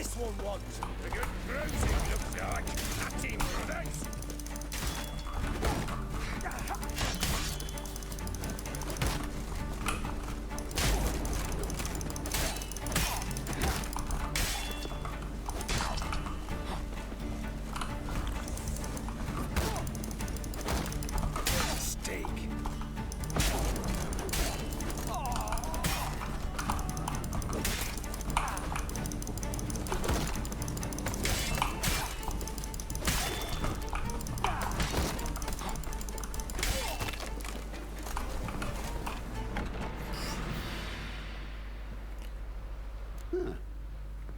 this one want? A good bruising, looks like. At him, brothers.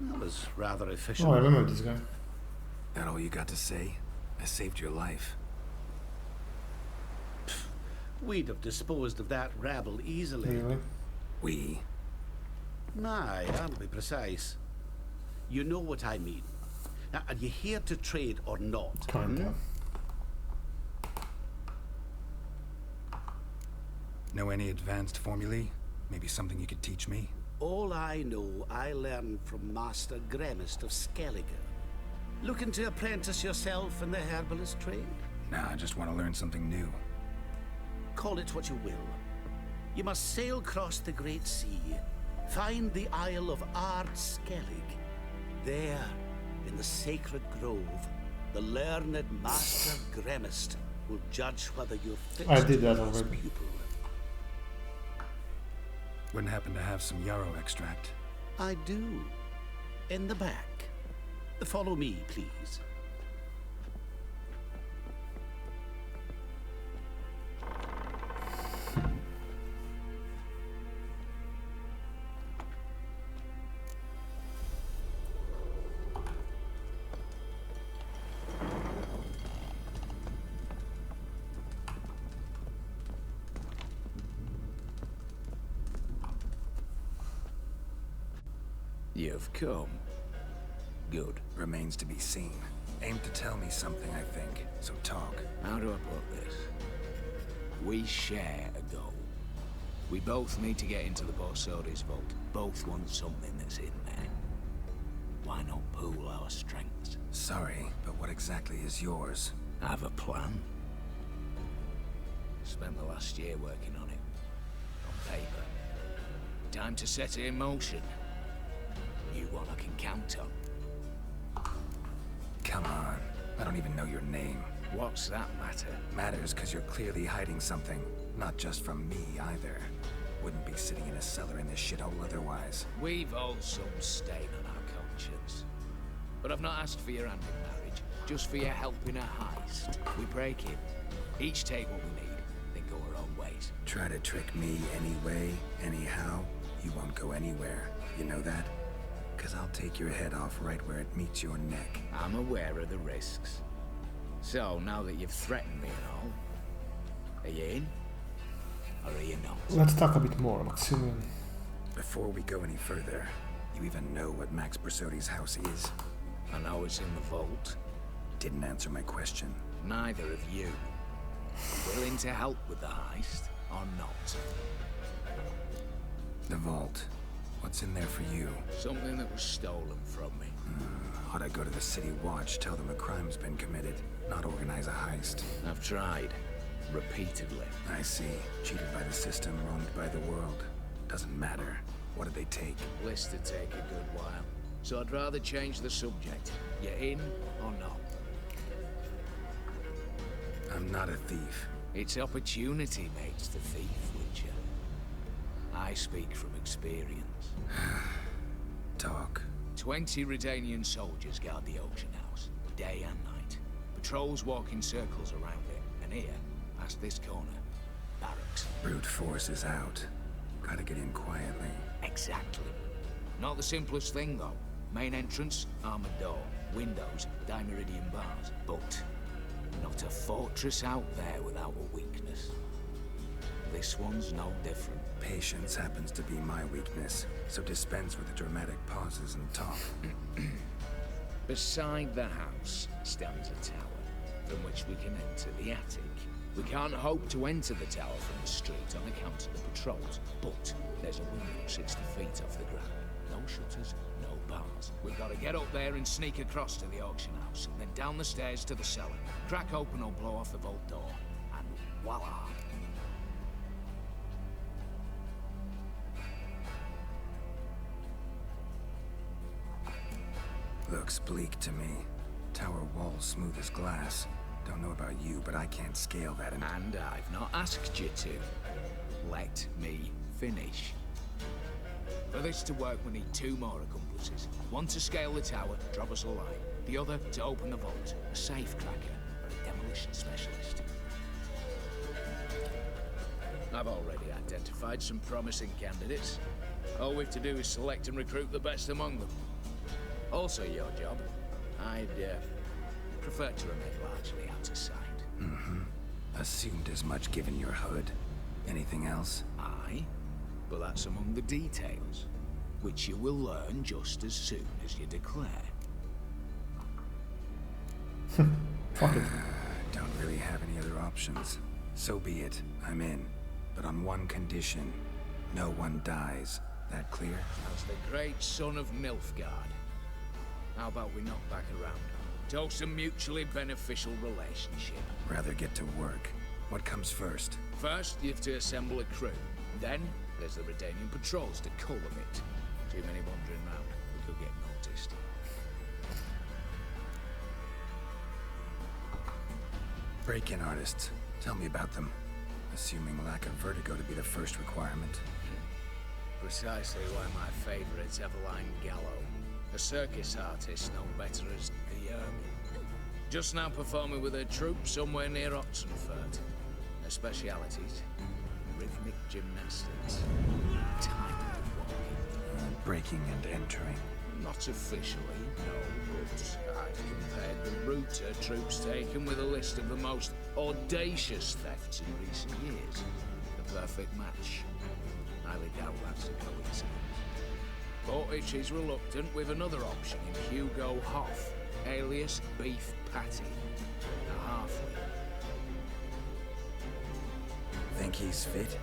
That was rather efficient. Oh, I remember this guy. That all you got to say? I saved your life. We'd have disposed of that rabble easily. Really? We? Aye, I'll be precise. You know what I mean. Now, are you here to trade or not? Kinda. Know any advanced formulae? Maybe something you could teach me? All I know, I learned from Master Gremist of Skellige. Looking to apprentice yourself in the herbalist trade? Nah, I just want to learn something new. Call it what you will. You must sail across the Great Sea, find the Isle of Ard Skellig. There, in the sacred grove, the learned Master Gremist will judge whether you're fit I did to that be his already. pupil. Wouldn't happen to have some yarrow extract. I do. In the back. Follow me, please. You've come. Good. Remains to be seen. Aim to tell me something, I think. So talk. How do I put this? We share a goal. We both need to get into the Borsodi's vault. Both want something that's in there. Why not pool our strengths? Sorry, but what exactly is yours? I have a plan. Spent the last year working on it. On paper. Time to set it in motion. You one I can count on. Come on. I don't even know your name. What's that matter? Matters because you're clearly hiding something. Not just from me, either. Wouldn't be sitting in a cellar in this shithole otherwise. We've all some stain on our conscience. But I've not asked for your hand in marriage, just for your help in a heist. We break it. Each take what we need, then go our own ways. Try to trick me anyway, anyhow, you won't go anywhere. You know that? Because I'll take your head off right where it meets your neck. I'm aware of the risks. So, now that you've threatened me and all, are you in? Or are you not? Let's talk a bit more, Maximilian. Before we go any further, you even know what Max Borsodi's house is? I know it's in the vault. Didn't answer my question. Neither of you. Willing to help with the heist, or not? The vault. What's in there for you? Something that was stolen from me. Ought I go to the city watch, tell them a crime's been committed, not organize a heist? I've tried. Repeatedly. I see. Cheated by the system, wronged by the world. Doesn't matter. What did they take? List to take a good while. So I'd rather change the subject. You in or not? I'm not a thief. It's opportunity makes the thief, Witcher. I speak from experience. Talk. 20 Redanian soldiers guard the auction house, day and night. Patrols walk in circles around it, and here, past this corner, barracks. Brute force is out. Gotta get in quietly. Exactly. Not the simplest thing, though. Main entrance, armored door. Windows, dimeridian bars. But not a fortress out there without a weakness. This one's no different. Patience happens to be my weakness, so dispense with the dramatic pauses and talk. Beside the house stands a tower, from which we can enter the attic. We can't hope to enter the tower from the street on account of the patrols, but there's a window 60 feet off the ground. No shutters, no bars. We've got to get up there and sneak across to the auction house, then down the stairs to the cellar. Crack open or blow off the vault door, and voila! Looks bleak to me. Tower wall smooth as glass. Don't know about you, but I can't scale that. And I've not asked you to. Let me finish. For this to work, we need 2 more accomplices. One to scale the tower, drop us a line. The other to open the vault, a safecracker or a demolition specialist. I've already identified some promising candidates. All we have to do is select and recruit the best among them. Also your job. I'd prefer to remain largely out of sight. Assumed as much given your hood. Anything else? Aye, but that's among the details, which you will learn just as soon as you declare. Fuck it. Don't really have any other options. So be it. I'm in. But on one condition. No one dies. That clear? As the great son of Nilfgaard. How about we knock back around? Toast a mutually beneficial relationship. Rather get to work. What comes first? First, you have to assemble a crew. Then, there's the Redanian patrols to cull a bit. Too many wandering round. We could get noticed. Break-in artists. Tell me about them. Assuming lack of vertigo to be the first requirement. Precisely why my favorite's Eveline Gallo. A circus artist known better as the Ermine. Just now performing with her troupe somewhere near Oxenfurt. Her specialities? Rhythmic gymnastics. Time walking. Breaking and entering. Not officially, no, but I've compared the route her troops taken with a list of the most audacious thefts in recent years. The perfect match. Highly doubt that's a coincidence. But if she's reluctant, with another option in Hugo Hoff, alias Beef Patty, a halfling. Think he's fit?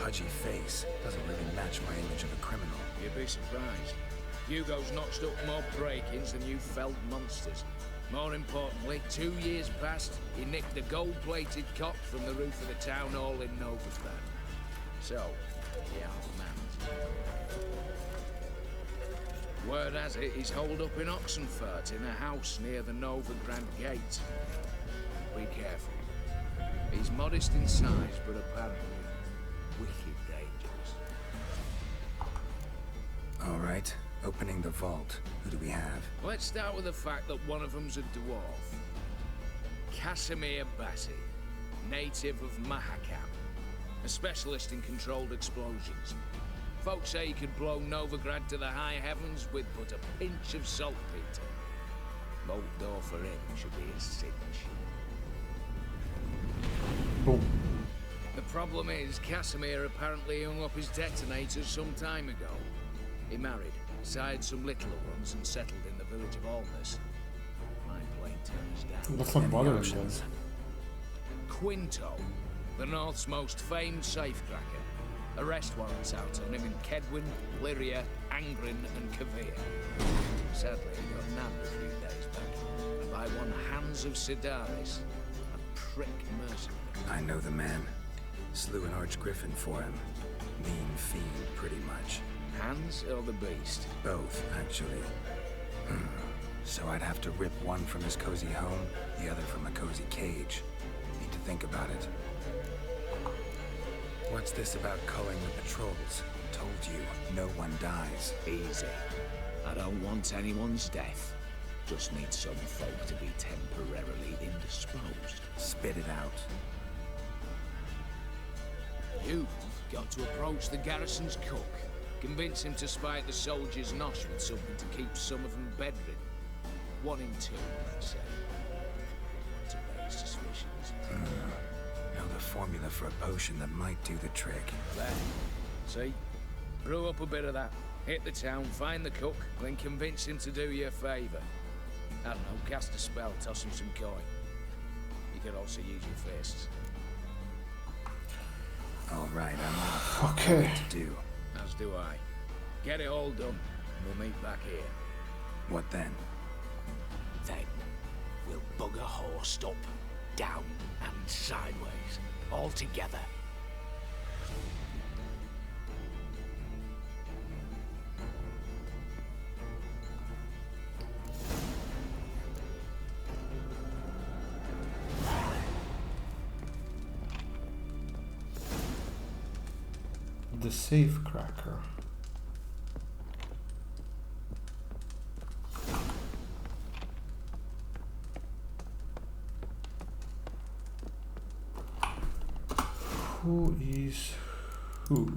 Pudgy face doesn't really match my image of a criminal. You'd be surprised. Hugo's notched up more break-ins than you felled monsters. More importantly, 2 years past, he nicked a gold-plated cop from the roof of the town hall in Novigrad. So, yeah, man. Word has it, he's holed up in Oxenfurt in a house near the Novigrad gate. Be careful. He's modest in size, but apparently wicked dangerous. All right, opening the vault. Who do we have? Let's start with the fact that one of them's a dwarf. Casimir Bassi, native of Mahakam, a specialist in controlled explosions. Folks say he could blow Novigrad to the high heavens with but a pinch of saltpeter. Bolt door for him should be a cinch. Boom. The problem is, Casimir apparently hung up his detonators some time ago. He married, sired some littler ones, and settled in the village of Alness. My plane turns down. That's not bothering options? us. Quinto, the North's most famed safecracker. Arrest warrants out on him in Kedwin, Lyria, Angrin, and Kavir. Sadly, he got nabbed a few days back, and by one Hans of Sidaris, a prick mercenary. I know the man. Slew an archgriffin for him. Mean fiend, pretty much. Hans or the beast? Both, actually. So I'd have to rip one from his cozy home, the other from a cozy cage. Need to think about it. What's this about culling the patrols? Told you, no one dies. Easy. I don't want anyone's death. Just need some folk to be temporarily indisposed. Spit it out. You've got to approach the garrison's cook. Convince him to spike the soldiers' nosh with something to keep some of them bedridden. 1 in 2, let's say. To raise suspicions. Know the formula for a potion that might do the trick. There. See? Brew up a bit of that. Hit the town, find the cook, then convince him to do you a favour. I don't know, cast a spell, toss him some coin. You could also use your fists. All right, I'm off. Okay. What to do? As do I. Get it all done, and we'll meet back here. What then? Then, we'll bugger horse up, down, and sideways. All together. The Safecracker. Who is who?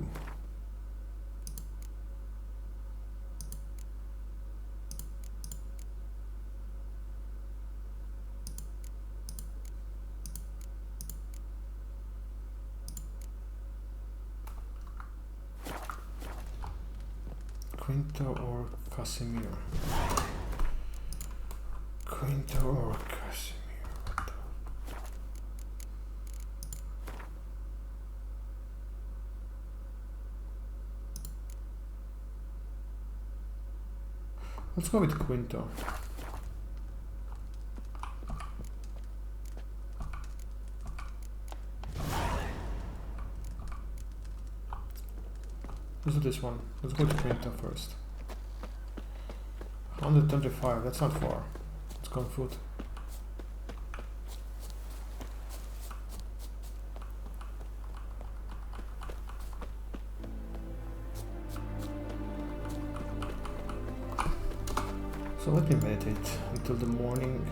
Quinto or Casimir? Quinto or Casimir? Let's go with Quinto. Let's do this one. Let's go to Quinto first. 125, that's not far. Let's go on foot. So let me meditate until the morning.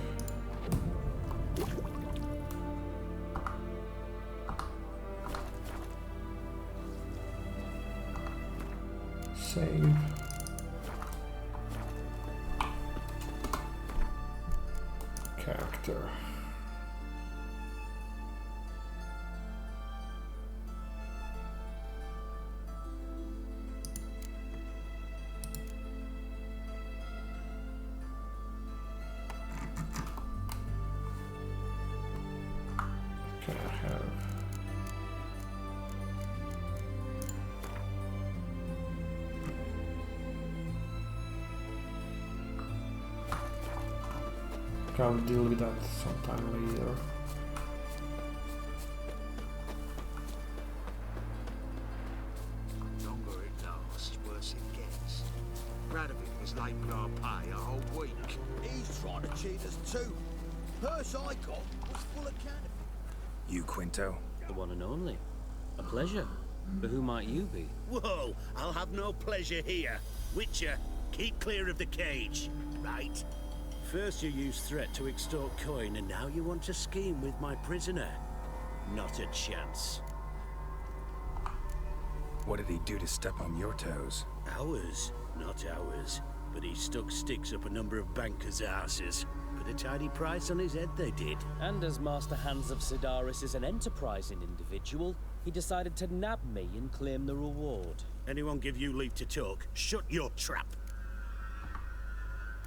Save. Character. Can I have? I'll deal with that sometime later. Longer it lasts, worse it gets. Radovic was late with our pay a whole week. He's trying to cheat us too. Purse I got was full of counterfeit. You Quinto? The one and only. A pleasure. But who might you be? Whoa, I'll have no pleasure here. Witcher, keep clear of the cage. Right? First you used threat to extort coin, and now you want to scheme with my prisoner. Not a chance. What did he do to step on your toes? Ours, not ours. But he stuck sticks up a number of bankers' asses. Put a tidy price on his head, they did. And as Master Hans of Sidaris is an enterprising individual, he decided to nab me and claim the reward. Anyone give you leave to talk? Shut your trap.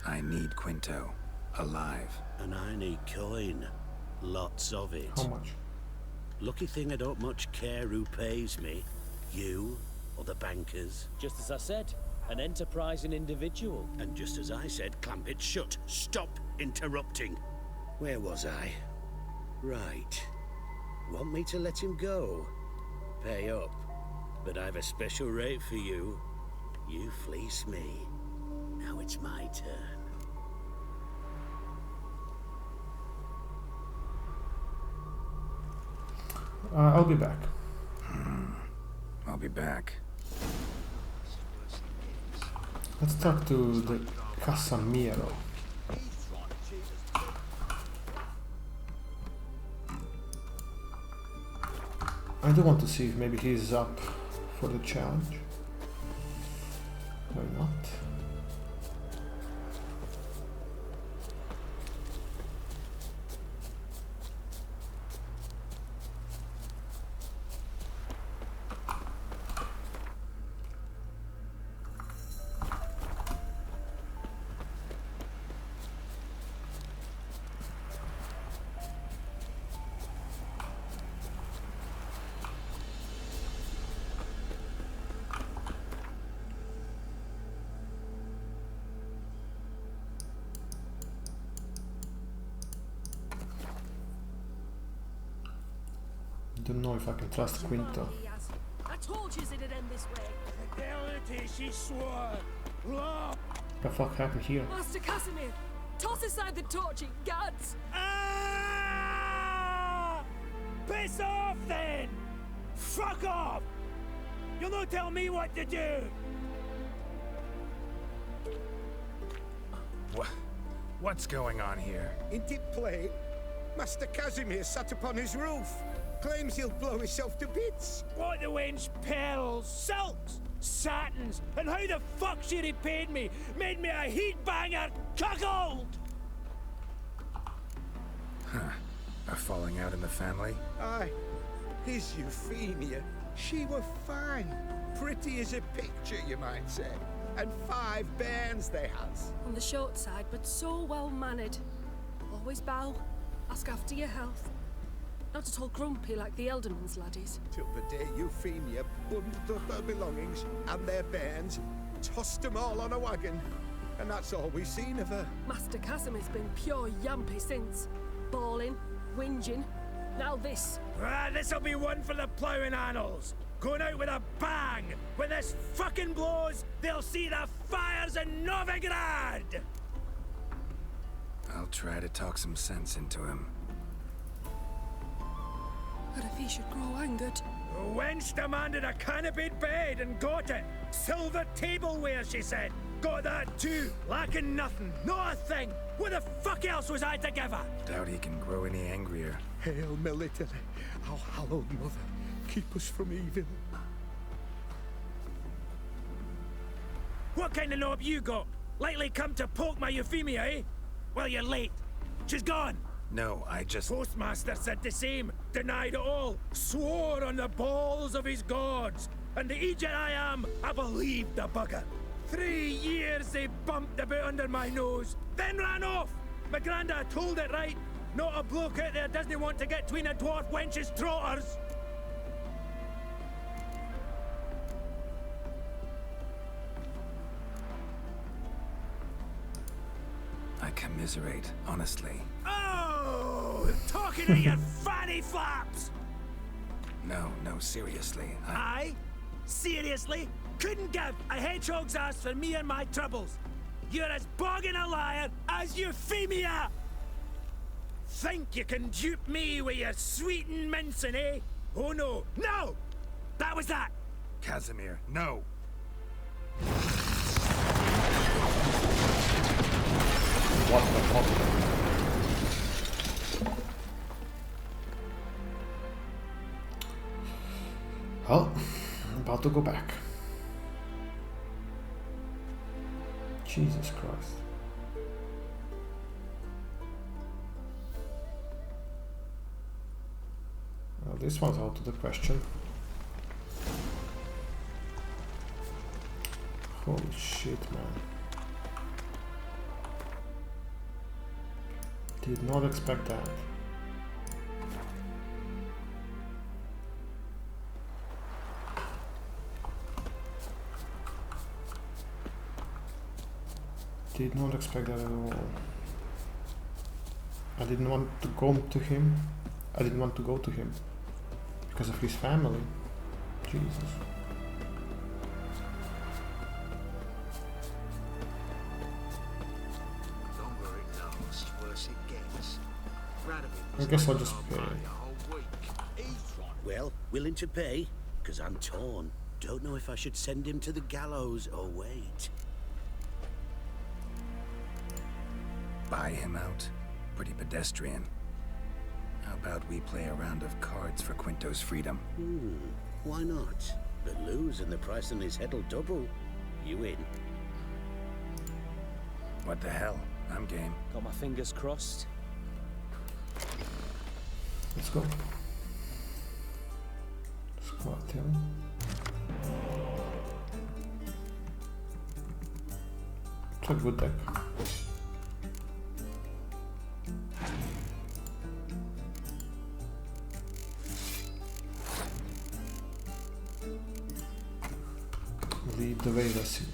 I need Quinto. Alive. And I need coin. Lots of it. How much? Lucky thing I don't much care who pays me. You or the bankers. Just as I said, an enterprising individual. And just as I said, clamp it shut. Stop interrupting. Where was I? Right. Want me to let him go? Pay up. But I've a special rate for you. You fleece me. Now it's my turn. I'll be back. I'll be back. Let's talk to the Casamiro. He's trying to cheat us too. I do want to see if maybe he's up for the challenge. Why not? don't know if I can trust Quinto. I told you it'd end this way. Fidelity, she swore. Law. What the fuck happened here? Master Casimir, toss aside the torch, it gads. Ah! Piss off then! Fuck off! You'll not tell me what to do! What's going on here? Ain't it plain? Master Casimir sat upon his roof. Claims he'll blow himself to bits. What the wench pearls, silks, satins, and how the fuck she repaid me, made me a heat banger cuckold! A falling out in the family? Aye, his Euphemia, she were fine. Pretty as a picture, you might say. And 5 bairns they has. On the short side, but so well mannered. Always bow, ask after your health. Not at all grumpy like the Elderman's laddies. Till the day Euphemia bundled up her belongings and their bairns, tossed them all on a wagon. And that's all we've seen of her. Master Casimir's been pure yampy since. Bawling, whinging, now this. Ah, this'll be one for the ploughing annals. Going out with a bang! When this fucking blows, they'll see the fires in Novigrad! I'll try to talk some sense into him. But if he should grow angered. The wench demanded a canopied bed and got it. Silver tableware, she said. Got that too. Lacking nothing. Not a thing. What the fuck else was I to give her? Doubt he can grow any angrier. Hail Military, our hallowed mother, keep us from evil. What kind of knob you got? Likely come to poke my Euphemia, eh? Well, you're late. She's gone. No, I just... Postmaster said the same. Denied it all. Swore on the balls of his gods. And the Egypt I am, I believed the bugger. 3 years they bumped about under my nose, then ran off. My granda told it right. Not a bloke out there doesn't want to get between a dwarf wench's trotters. I commiserate, honestly. Oh, talking to your fanny flaps. No, seriously, I? Seriously? Couldn't give a hedgehog's ass for me and my troubles. You're as bogging a liar as Euphemia! Think you can dupe me with your sweet and mincing, eh? Oh no, no! That was that! Casimir, no! What the fuck? Well, I'm about to go back. Jesus Christ. Well, this one's out of the question. Holy shit, man. Did not expect that. Did not expect that at all. I didn't want to go to him. I didn't want to go to him because of his family. Jesus. Longer it lasts, worse it gets. I guess I'll just pay. Well, willing to pay? Because I'm torn. Don't know if I should send him to the gallows or wait. Buy him out? Pretty pedestrian. How about we play a round of cards for Quinto's freedom? Why not? But lose and the price on his head'll double. You in? What the hell? I'm game. Got my fingers crossed. Let's go. Squad him. It's a good deck. Lead the way, let's see.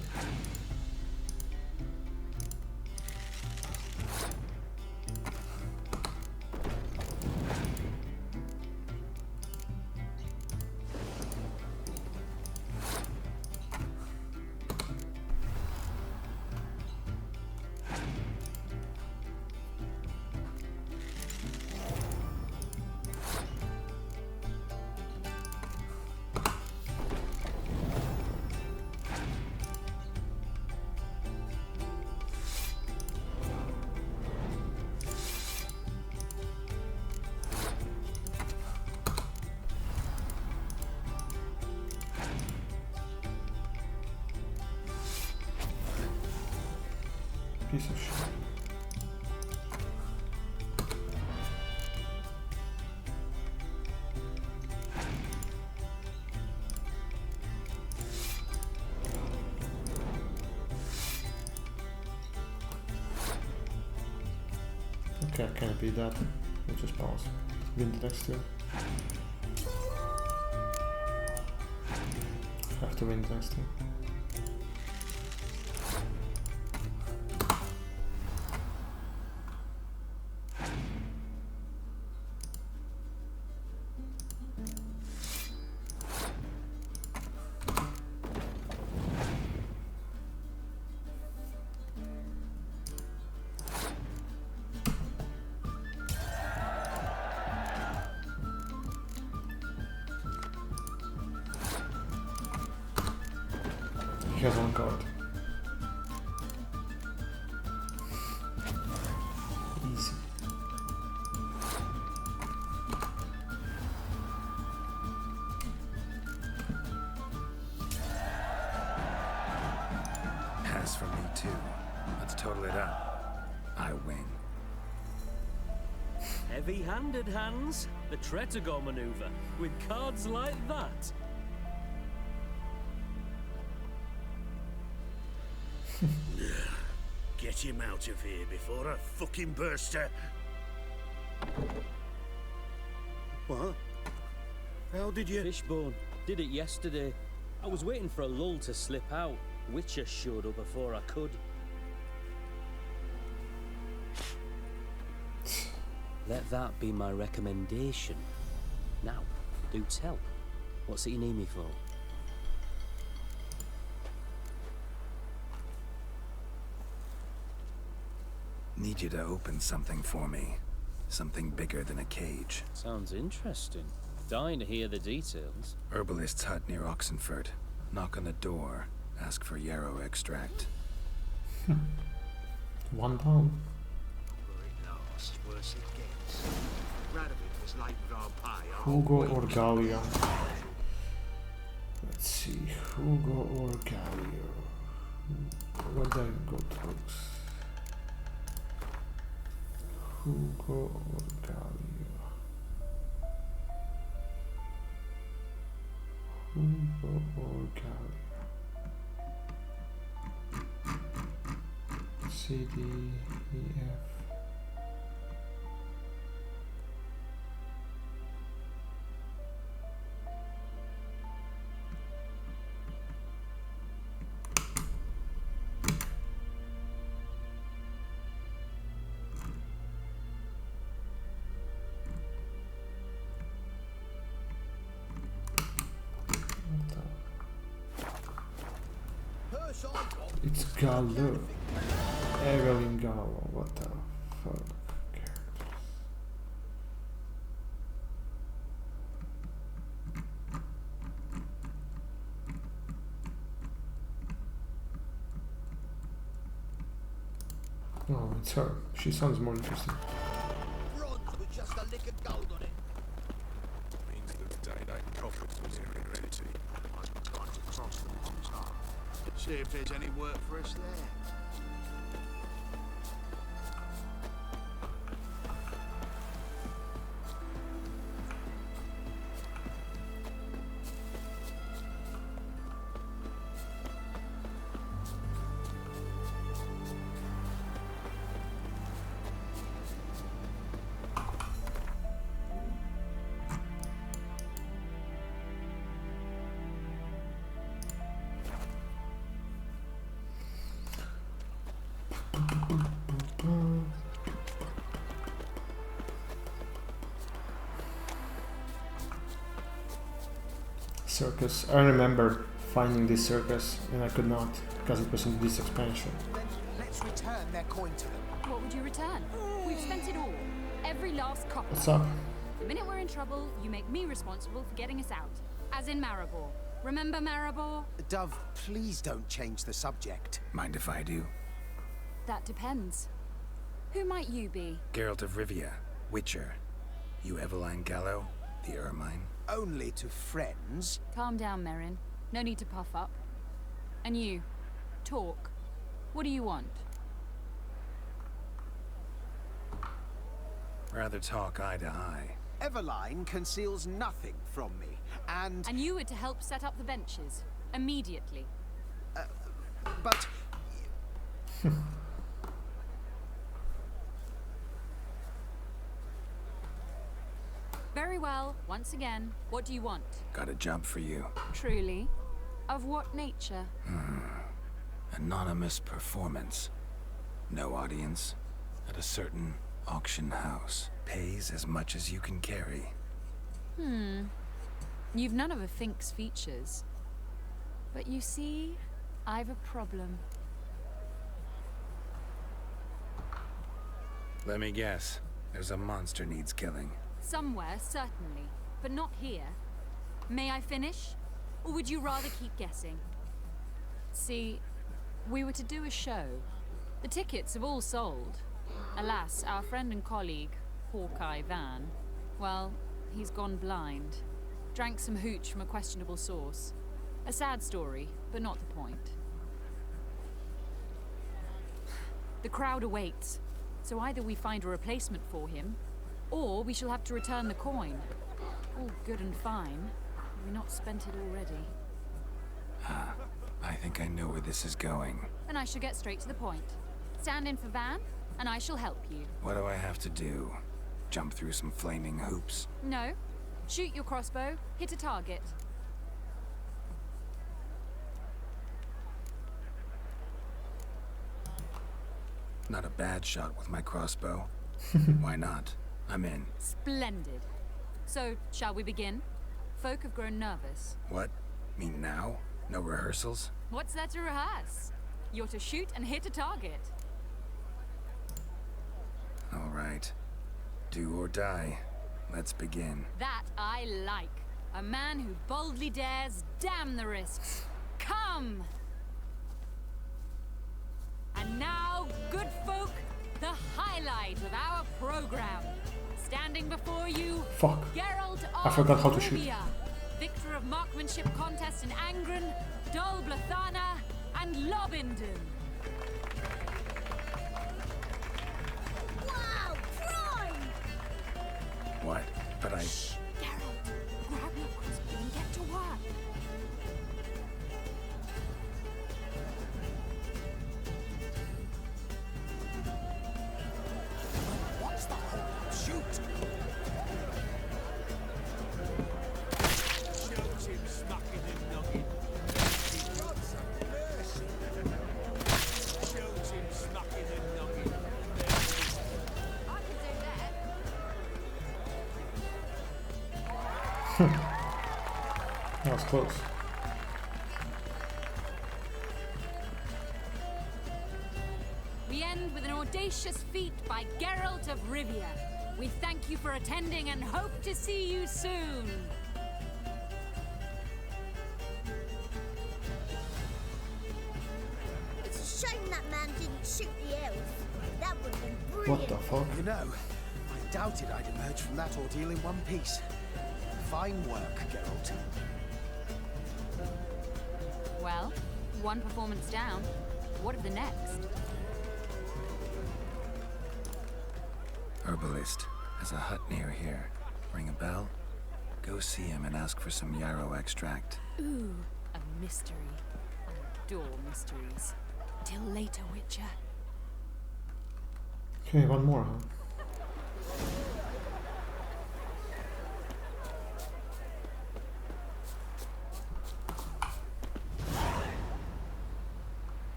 Piece of shit. Okay, I can't beat that. Let's just pause. Wind next to it. Have to win next to it. He has one card. Easy. Pass for me too. Let's total it up. I win. Heavy-handed, Hans. The Tretogor maneuver. With cards like that. Get him out of here before I fucking burst her. What? How did you... Fishbone. Did it yesterday. I was waiting for a lull to slip out. Witcher showed up before I could. Let that be my recommendation. Now, do tell. What's it you need me for? Need you to open something for me. Something bigger than a cage. Sounds interesting. Dying to hear the details. Herbalist's hut near Oxenford. Knock on the door. Ask for yarrow extract. One down. Worse it gets. Radovid was like Rampai. Hugo or Gallia? Let's see. Hugo or Gallia? Where did I go to books? Hugo or Gallia? Hugo or Gallia? C, D, E, F. It's Gallo. Evelyn Gallo. What the fuck? Oh, it's her. She sounds more interesting. Bronze with just a lick of gold on it. Means that day-night profits was in reality. I've got to cross the top. See if there's any work for us there. Circus. I remember finding this circus and I could not because it was in this expansion. Then let's return their coin to them. What would you return? We've spent it all. Every last copper. What's up? The minute we're in trouble, you make me responsible for getting us out. As in Maribor. Remember Maribor? Dove, please don't change the subject. Mind if I do? That depends. Who might you be? Geralt of Rivia, Witcher. You Eveline Gallo, the Ermine. Only to friends. Calm down, Merrin. No need to puff up. And you, talk. What do you want? rather talk eye to eye. Eveline conceals nothing from me, and... And you were to help set up the benches. Immediately. But... Very well. Once again, what do you want? Got a job for you. Truly? Of what nature? Anonymous performance. No audience. At a certain auction house. Pays as much as you can carry. You've none of a Fink's features. But you see, I've a problem. Let me guess. There's a monster needs killing. Somewhere, certainly. But not here. May I finish? Or would you rather keep guessing? See, we were to do a show. The tickets have all sold. Alas, our friend and colleague, Hawkeye Van, well, he's gone blind. Drank some hooch from a questionable source. A sad story, but not the point. The crowd awaits, so either we find a replacement for him, or we shall have to return the coin. All good and fine. Have we not spent it already? I think I know where this is going. Then I shall get straight to the point. Stand in for Van, and I shall help you. What do I have to do? Jump through some flaming hoops? No. Shoot your crossbow, hit a target. Not a bad shot with my crossbow. Why not? I'm in. Splendid. So, shall we begin? Folk have grown nervous. What? Me now? No rehearsals? What's there to rehearse? You're to shoot and hit a target. All right. Do or die. Let's begin. That I like. A man who boldly dares, damn the risks. Come! And now, good folk, the highlight of our program. Standing before you, Fuck. Geralt of I forgot how to shoot. Rivia, victor of marksmanship contest in Angren, Dol Blathana, and Lobindon. Wow, prime! What? But I... Shh, Geralt, grab your crossbow and get to work. What's the hold? Shoot! Shoot him, smacking and knocking. God's have mercy. Shoot him, smacking and knocking. I can do that. That was close. We end with an audacious feat by Geralt of Rivia. We thank you for attending and hope to see you soon. It's a shame that man didn't shoot the elf. That would have been brilliant. What the fuck? You know, I doubted I'd emerge from that ordeal in one piece. Fine work, Geralt. Well, one performance down. What of the next? Herbalist. Has a hut near here. Ring a bell? Go see him and ask for some yarrow extract. Ooh, a mystery. I adore mysteries. Till later, Witcher. Okay, one more, huh?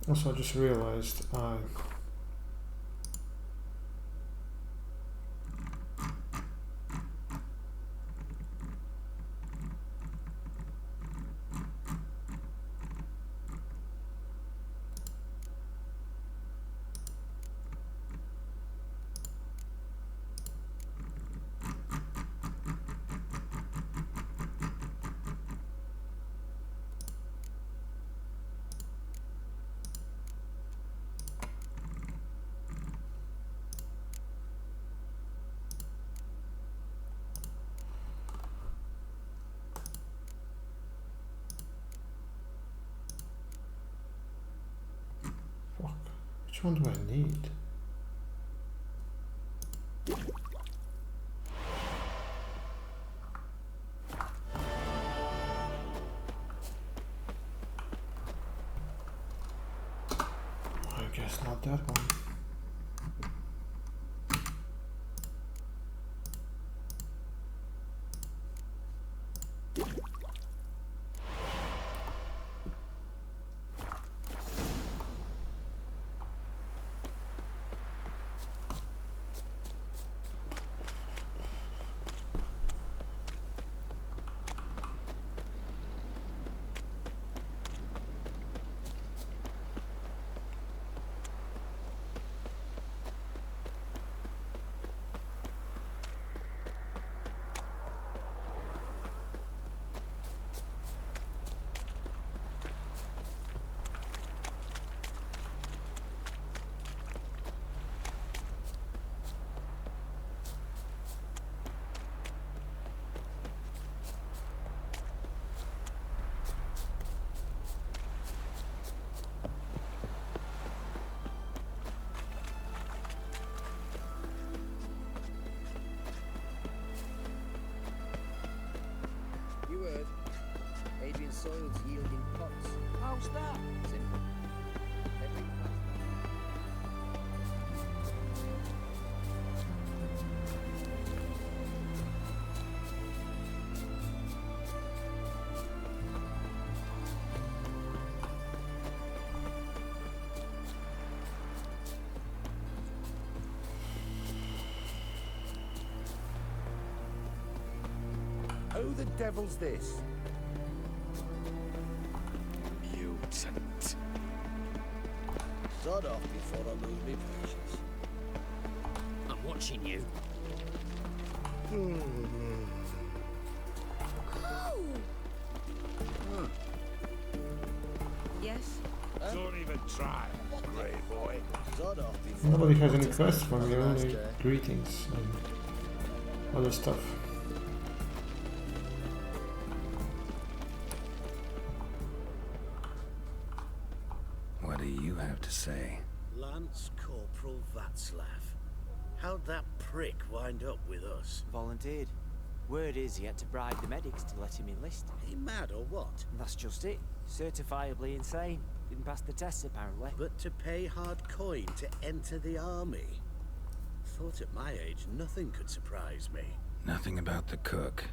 Also, I just realized I... Fuck. Which one do I need? it's not that one. You heard? Adrian soil's yielding pots. How's that? Simple. Every plant. Who the devil's this? Mutant. Sod off before I lose my patience. I'm watching you. Yes? Don't even try, grey boy. Sod off before Nobody I has any lose quests for me, Have a nice only day. greetings and other stuff. What do you have to say? Lance Corporal Václav. How'd that prick wind up with us? Volunteered. Word is he had to bribe the medics to let him enlist. He mad or what? That's just it. Certifiably insane. Didn't pass the tests apparently. But to pay hard coin to enter the army? Thought at my age nothing could surprise me. Nothing about the cook.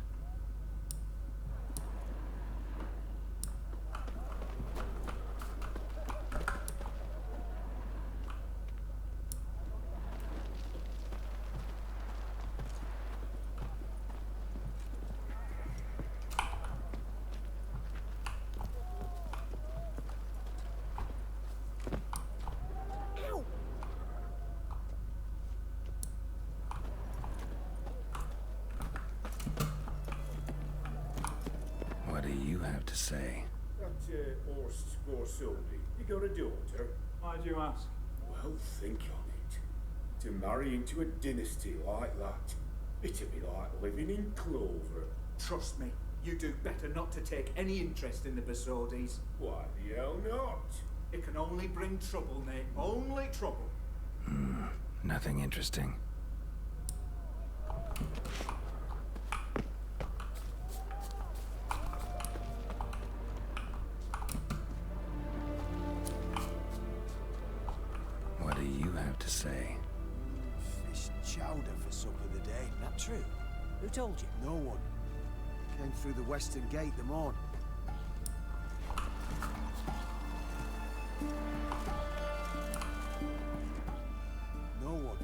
What do you have to say? That horse Borsodi, you got a daughter? Why do you ask? Well, think on it. To marry into a dynasty like that, it'd be like living in clover. Trust me, you do better not to take any interest in the Borsodis. Why the hell not? It can only bring trouble, mate. Only trouble. Nothing interesting. What do you have to say? Fish chowder for supper the day. That true? Who told you? No one. Came through the western gate the morn. No one.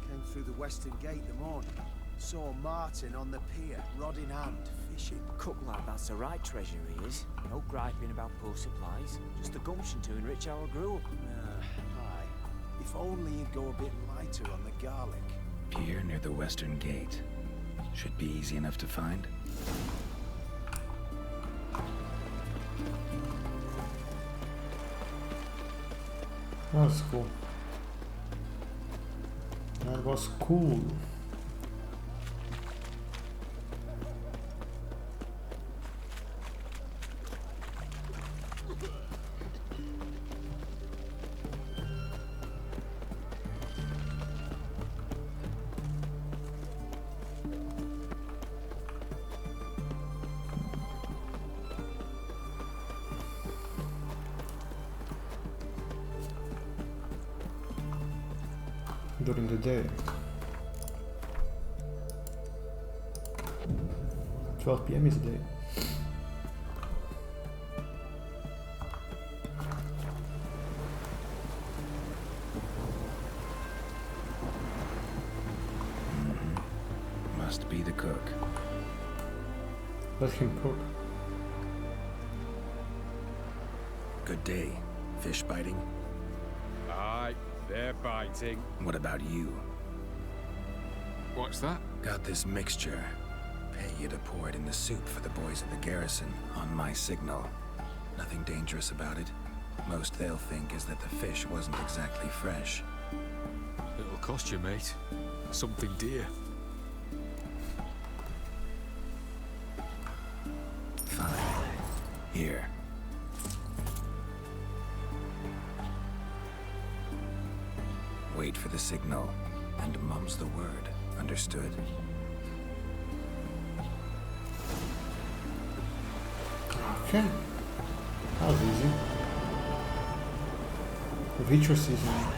Came through the western gate the morn. Saw Martin on the pier, rod in hand, fishing. Cook like that's the right treasure he is. No griping about poor supplies. Just the gumption to enrich our gruel. Aye. If only he'd go a bit lighter on the garlic. Pier near the western gate. Should be easy enough to find. That's cool. That was cool. during the day. 12 PM is day. Must be the cook. Let him cook. Good day. Fish biting? Aye, they're biting. What about you? What's that? Got this mixture. Pay you to pour it in the soup for the boys at the garrison on my signal. Nothing dangerous about it. Most they'll think is that the fish wasn't exactly fresh. It'll cost you, mate. Something dear. Fine. Here. Wait for the signal, and mum's the word. Understood? Okay. That was easy. Vitro seasoning.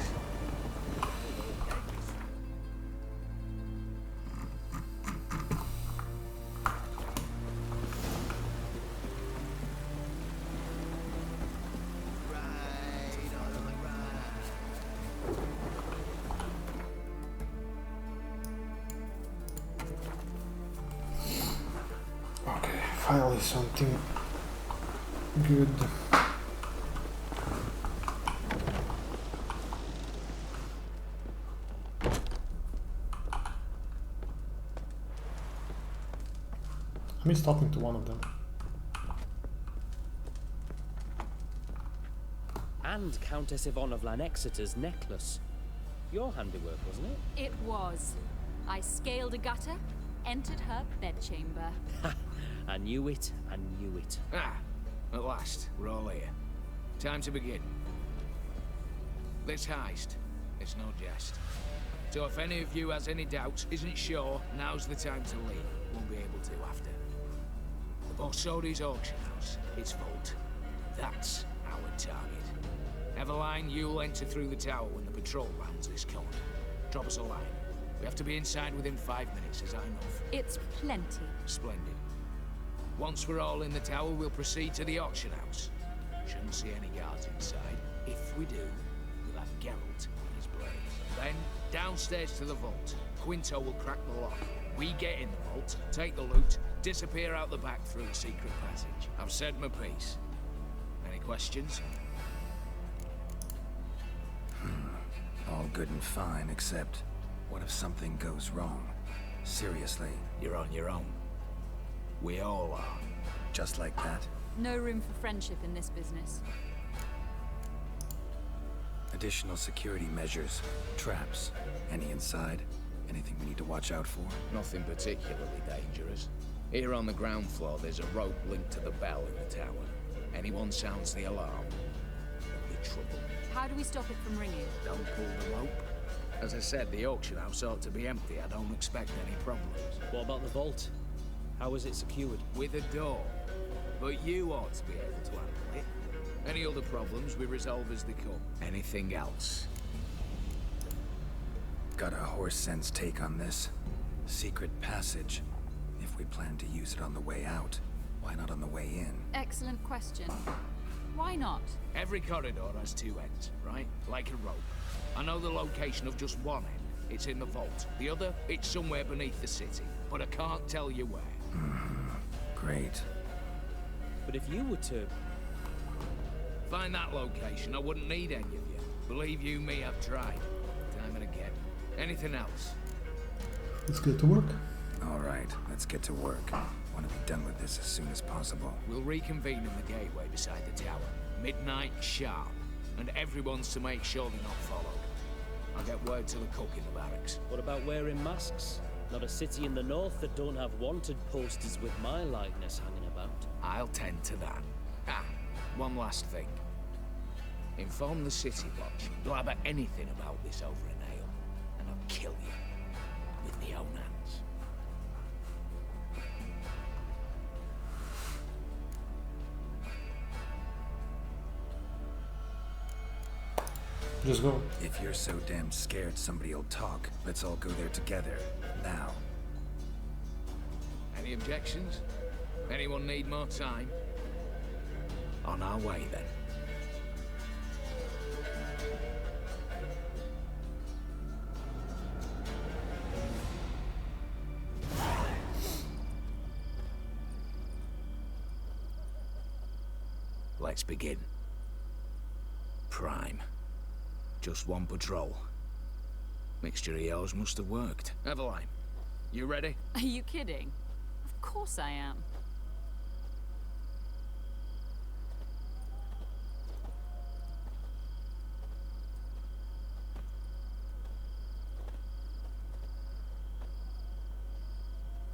Okay, finally something good. I missed talking to one of them. And Countess Yvonne of Lanexeter's necklace. Your handiwork, wasn't it? It was. I scaled a gutter, entered her bedchamber. I knew it, I knew it. Ah, at last, we're all here. Time to begin. This heist, it's no jest. So if any of you has any doubts, isn't sure, now's the time to leave. Won't be able to after. The Borsodi's auction house, its vault. That's our target. Everline, you'll enter through the tower when the patrol rounds this corner. Drop us a line. We have to be inside within 5 minutes, as I know. It's plenty. Splendid. Once we're all in the tower, we'll proceed to the auction house. Shouldn't see any guards inside. If we do, we'll have Geralt and his blades. Then, downstairs to the vault. Quinto will crack the lock. We get in the vault, take the loot, disappear out the back through the secret passage. I've said my piece. Any questions? All good and fine, except what if something goes wrong? Seriously. You're on your own. We all are. Just like that? No room for friendship in this business. Additional security measures, traps. Any inside? Anything we need to watch out for? Nothing particularly dangerous. Here on the ground floor, there's a rope linked to the bell in the tower. Anyone sounds the alarm, there'll be trouble. How do we stop it from ringing? Don't pull the rope. As I said, the auction house ought to be empty. I don't expect any problems. What about the vault? How is it secured? With a door. But you ought to be able to handle it. Any other problems we resolve as they come. Anything else? Got a horse sense take on this. Secret passage. If we plan to use it on the way out, why not on the way in? Excellent question. Why not? Every corridor has two ends, right? Like a rope. I know the location of just one end. It's in the vault. The other, it's somewhere beneath the city. But I can't tell you where. Great. But if you were to... find that location, I wouldn't need any of you. Believe you me, I've tried. Time and again. Anything else? Let's get to work. All right, let's get to work. Want to be done with this as soon as possible. We'll reconvene in the gateway beside the tower. Midnight sharp. And everyone's to make sure they're not followed. I'll get word to the cook in the barracks. What about wearing masks? Not a city in the north that don't have wanted posters with my likeness hanging about. I'll tend to that. Ah, one last thing. Inform the city watch. Blabber anything about this over an ale, and I'll kill you with my own hands. Just go. If you're so damn scared somebody'll talk, let's all go there together. Now. Any objections? Anyone need more time? On our way, then. Let's begin. Prime. Just one patrol. Mixture of yours must have worked. Eveline, you ready? Are you kidding? Of course I am.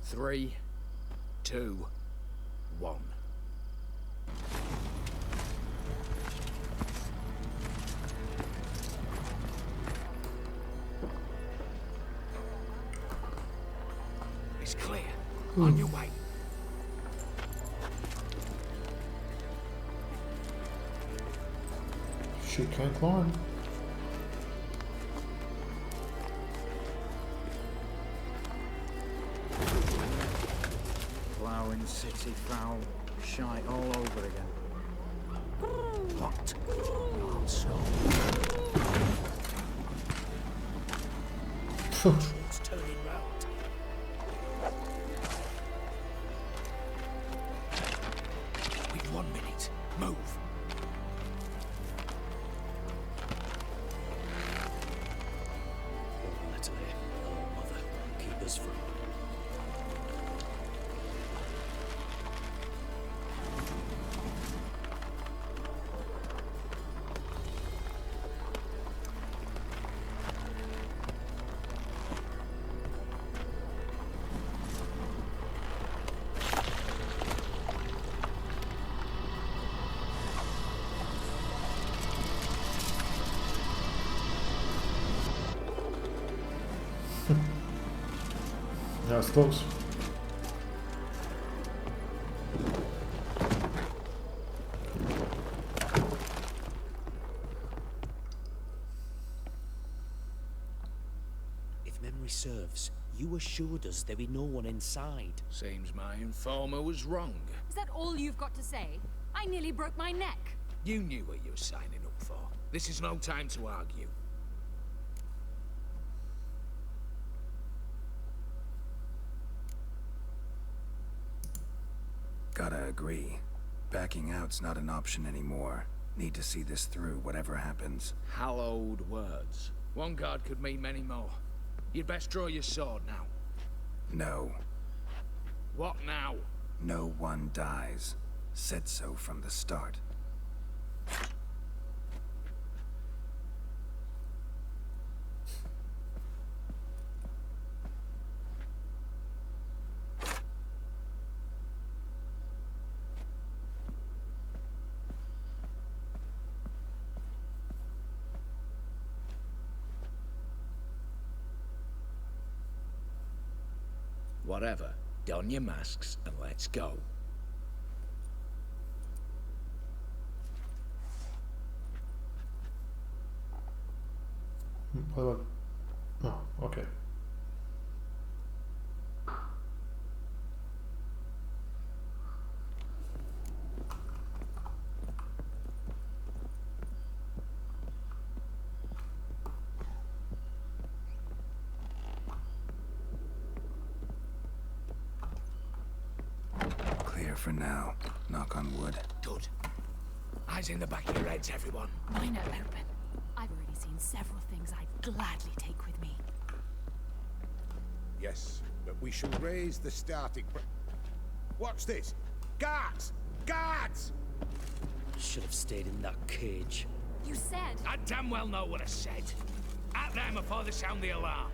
Three, 2, 1. It's clear. On your way. She can't climb. Ploughing city foul, shite all over again. What? Also. It's turning round. We've 1 minute. Move. Natalie, oh mother, keep us from. That was close. If memory serves, you assured us there be no one inside. Seems my informer was wrong. Is that all you've got to say? I nearly broke my neck. You knew what you were signing up for. This is no time to argue. Gotta agree. Backing out's not an option anymore. Need to see this through, whatever happens. Hallowed words. One guard could mean many more. You'd best draw your sword now. No. What now? No one dies. Said so from the start. Whatever. Don your masks and let's go. What about... Oh, okay. Clear for now. Knock on wood. Good. Eyes in the back of your heads, everyone. Mine are open. I've already seen several things I'd gladly take with me. Yes, but we shall raise the starting... What's this? Guards! Guards! Should have stayed in that cage. You said... I damn well know what I said. At them before they sound the alarm.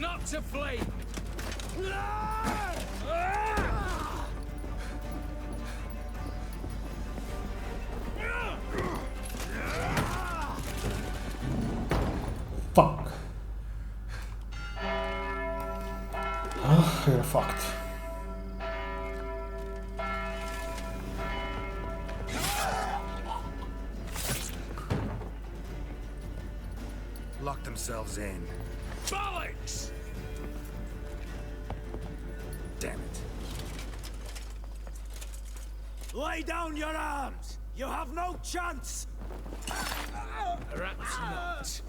not to flee! Fuck. You're fucked. Lock themselves in. Bollocks! Damn it. Lay down your arms! You have no chance! Perhaps not.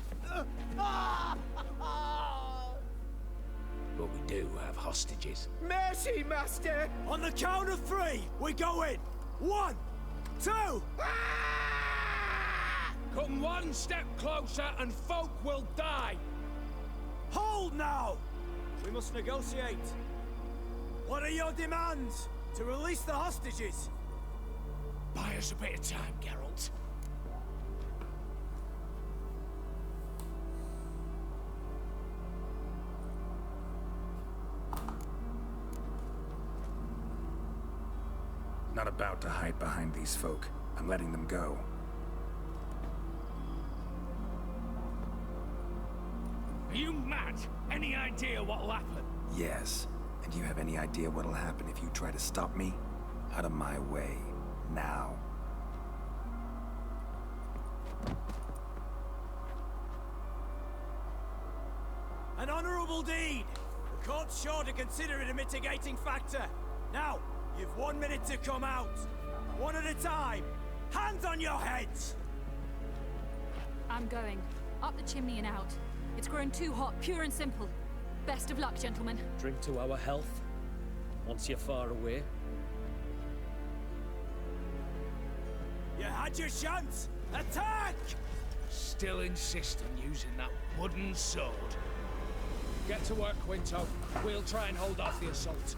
But we do have hostages. Mercy, Master! On the count of 3, we go in! 1, 2... Come one step closer and folk will die! Hold now! We must negotiate. What are your demands? To release the hostages? Buy us a bit of time, Geralt. Not about to hide behind these folk. I'm letting them go. Are you mad? Any idea what'll happen? Yes. And you have any idea what'll happen if you try to stop me? Out of my way. Now. An honorable deed! The court's sure to consider it a mitigating factor. Now, you've 1 minute to come out. One at a time. Hands on your heads! I'm going. Up the chimney and out. It's grown too hot, pure and simple. Best of luck, gentlemen. Drink to our health. Once you're far away. You had your chance! Attack! Still insist on using that wooden sword. Get to work, Quinto. We'll try and hold off the assault.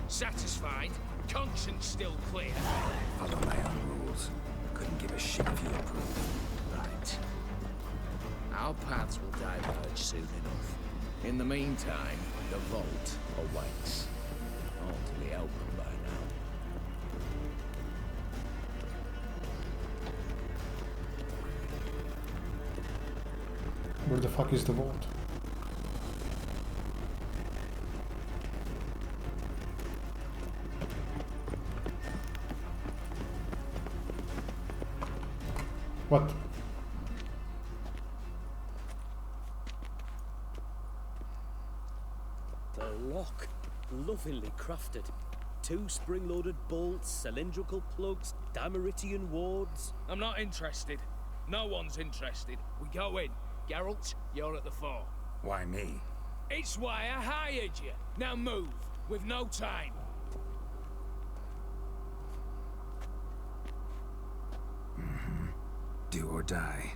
Satisfied? Conscience still clear? Follow my own rules. Couldn't give a shit if you approved. Right. Our paths will diverge soon enough. In the meantime, the vault awaits. Ought to be open by now. Where the fuck is the vault? What? The lock. Lovingly crafted. 2 spring-loaded bolts, cylindrical plugs, Dameritian wards. I'm not interested. No one's interested. We go in. Geralt, you're at the fore. Why me? It's why I hired you. Now move. We've no time. Do or die.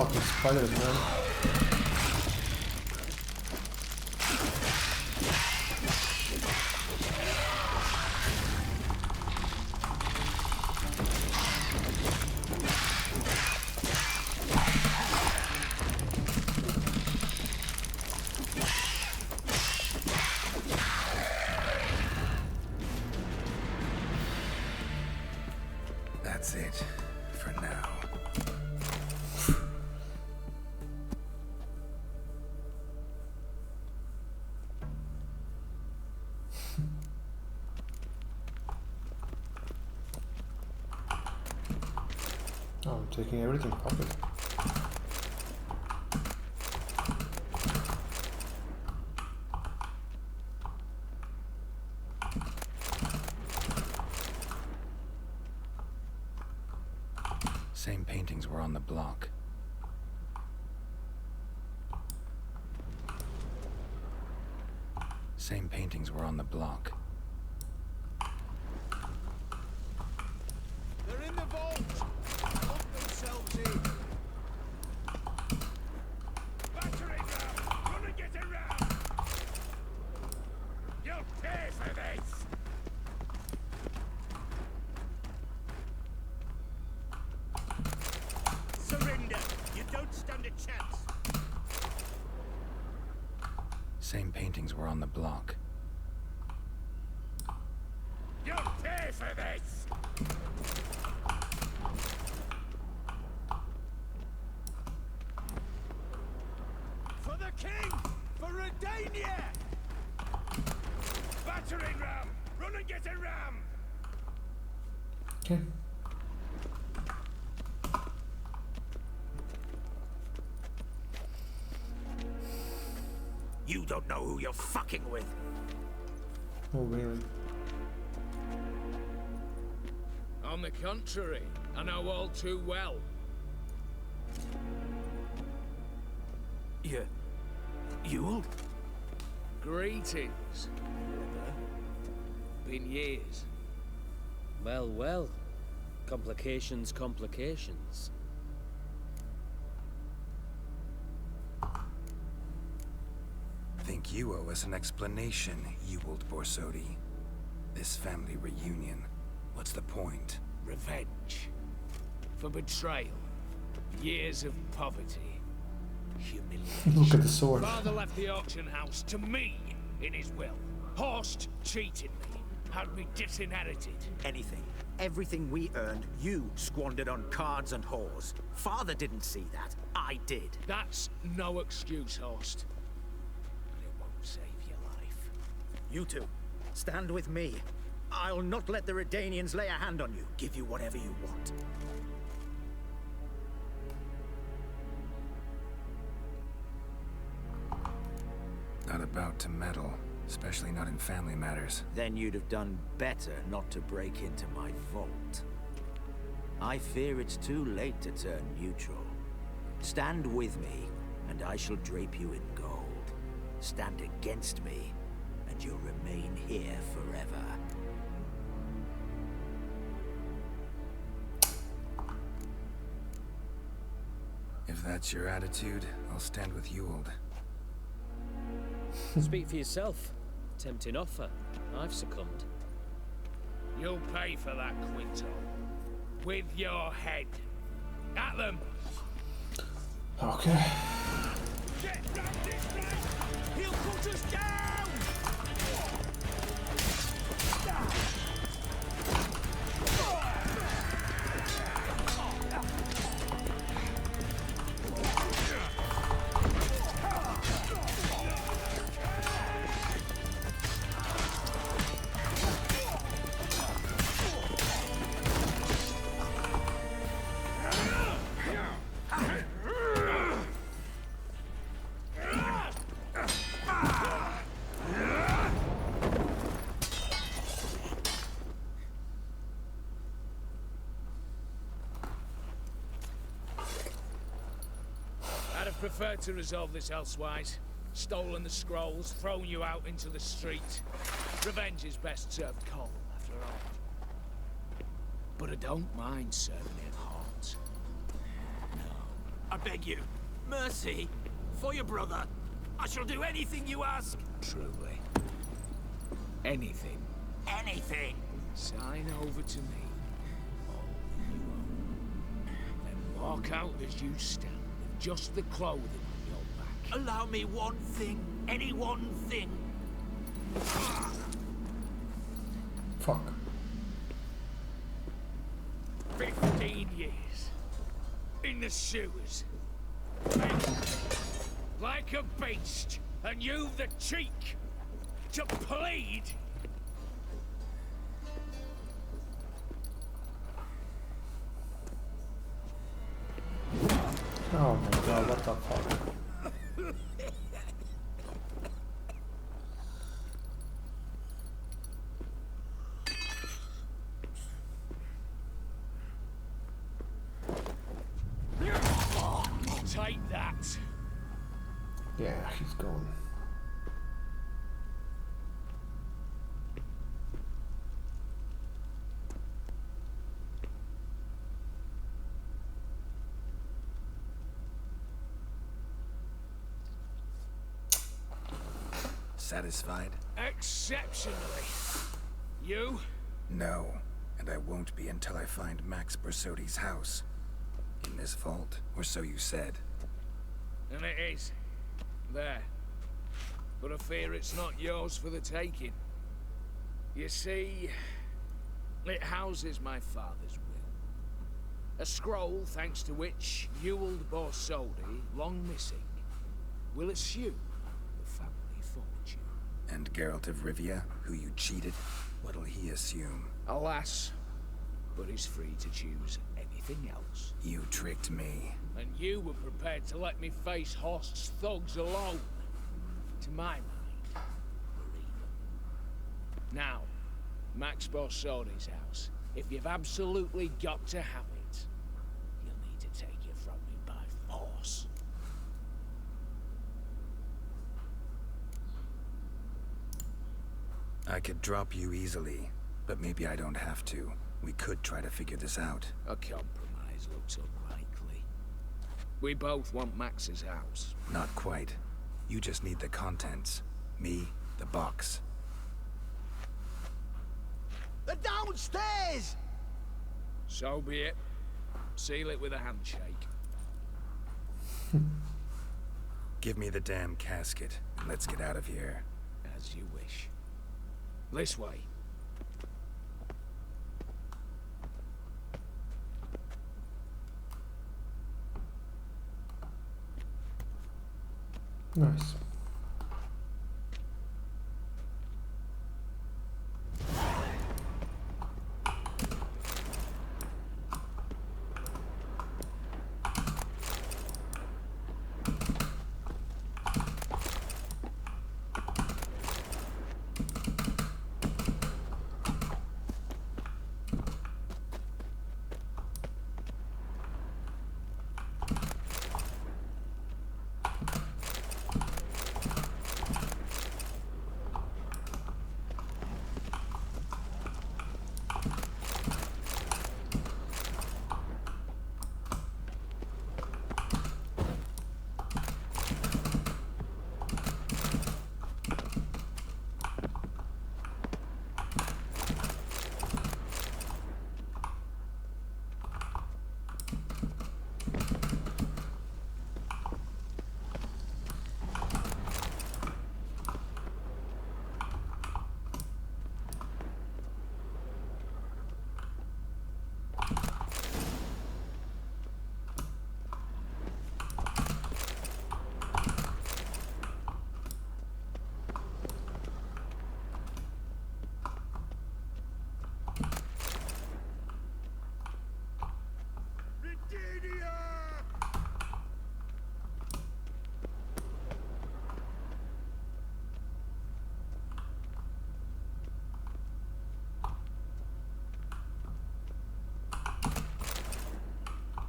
fucking spiders, man. That's it, for now. Oh, I'm taking everything, fuck it. Same paintings were on the block. Same paintings were on the block. They're in the vault! Lock themselves in! Battery ram! Run and get around! You'll pay for this! Surrender! You don't stand a chance! Same paintings were on the block. You'll pay for this! For the king! For Redania! Battering ram! Run and get a ram! Okay. You don't know who you're fucking with. Oh, really? On the contrary, I know all too well. You'll? Greetings, brother. Been years. Well, well. Complications, complications. Think you owe us an explanation, Ewald Borsodi. This family reunion. What's the point? Revenge. For betrayal. Years of poverty. Humiliation. Look at the sword. Father left the auction house to me in his will. Horst cheated me. Had me disinherited. Anything. Everything we earned, you squandered on cards and whores. Father didn't see that. I did. That's no excuse, Horst. But it won't save your life. You two, stand with me. I'll not let the Redanians lay a hand on you. Give you whatever you want. Not about to meddle, especially not in family matters. Then you'd have done better not to break into my vault. I fear it's too late to turn neutral. Stand with me, and I shall drape you in gold. Stand against me, and you'll remain here forever. If that's your attitude, I'll stand with Ewald. Speak for yourself. Tempting offer. I've succumbed. You'll pay for that, Quinto. With your head. At them! Okay. Get round this place! He'll put us down! I'd have preferred to resolve this elsewise. Stolen the scrolls, thrown you out into the street. Revenge is best served cold, after all. But I don't mind serving it hot. No, I beg you. Mercy. For your brother. I shall do anything you ask. Truly. Anything. Anything. Sign over to me. All you own. Then walk out as you stand, with just the clothing on your back. Allow me one thing. Any one thing. Fuck. 15 years. In the sewers. Like a beast. And you've the cheek to plead. Oh my god, what the fuck? Take that. Yeah, he's gone. Satisfied? Exceptionally. You? No, and I won't be until I find Max Borsodi's house. In this vault, or so you said. And it is. There. But I fear it's not yours for the taking. You see, it houses my father's will. A scroll thanks to which Ewald Borsodi, long missing, will assume the family fortune. And Geralt of Rivia, who you cheated, what'll he assume? Alas, but he's free to choose anything else. You tricked me. And you were prepared to let me face Horst's thugs alone. To my mind, we're even. Now, Max Borsodi's house. If you've absolutely got to have it, you'll need to take it from me by force. I could drop you easily, but maybe I don't have to. We could try to figure this out. A compromise looks unlikely. We both want Max's house. Not quite. You just need the contents. Me, the box. They're downstairs! So be it. Seal it with a handshake. Give me the damn casket, and let's get out of here. As you wish. This way. Nice.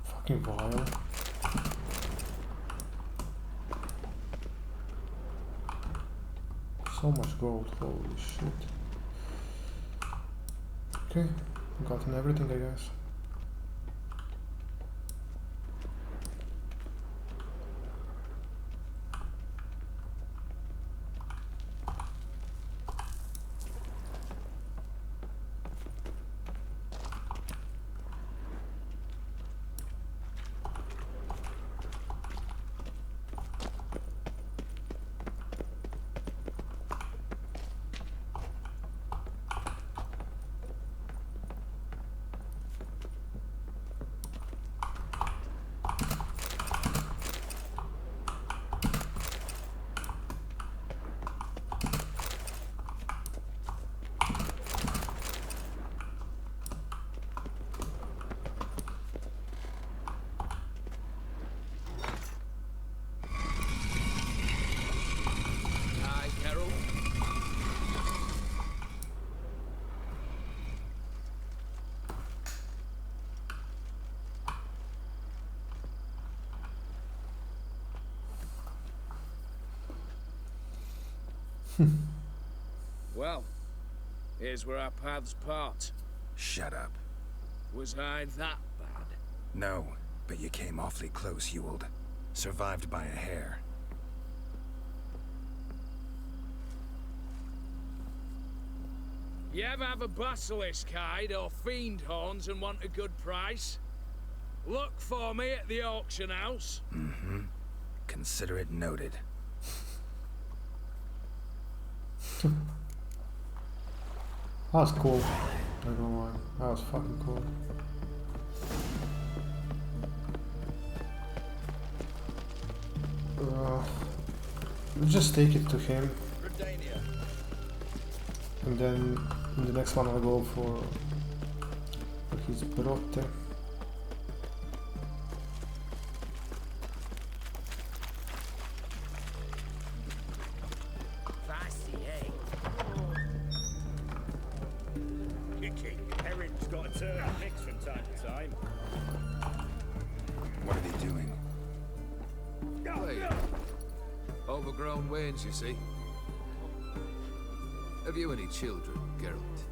Fucking vile. So much gold, holy shit. Okay, gotten everything I guess. Well, here's where our paths part. Shut up. Was I that bad? No, but you came awfully close, Ewald. Survived by a hair. You ever have a basilisk hide or fiend horns and want a good price? Look for me at the auction house. Mm-hmm. Consider it noted. That was cool. I don't know why. That was fucking cool. Let's just take it to him. And then in the next one I'll go for his brote. Herring's got a turn mix from time to time. What are they doing? Wait. Overgrown wains, you see. Have you any children, Geralt?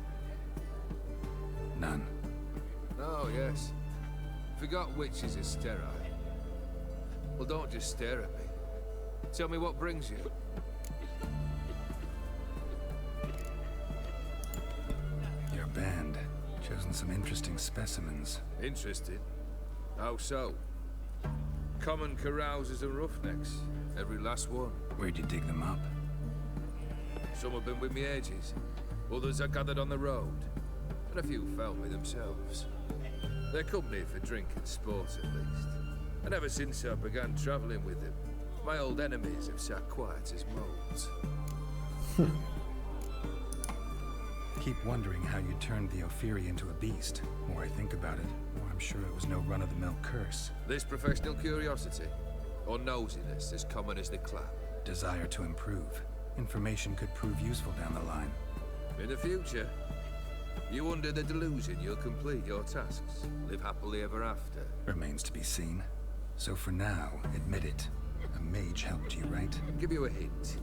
None. Oh, yes. Forgot witches are sterile. Well, don't just stare at me. Tell me what brings you. Your band. Chosen some interesting specimens. Interested? How so? Common carousers and roughnecks. Every last one. Where'd you dig them up? Some have been with me ages. Others I gathered on the road. And a few found me themselves. They're company for drink and sport, at least. And ever since I began travelling with them, my old enemies have sat quiet as moles. Keep wondering how you turned the Ophiri into a beast. The more I think about it, the more I'm sure it was no run-of-the-mill curse. This professional curiosity, or nosiness as common as the clap. Desire to improve. Information could prove useful down the line. In the future, you under the delusion you'll complete your tasks, live happily ever after. Remains to be seen. So for now, admit it. A mage helped you, right? I'll give you a hint.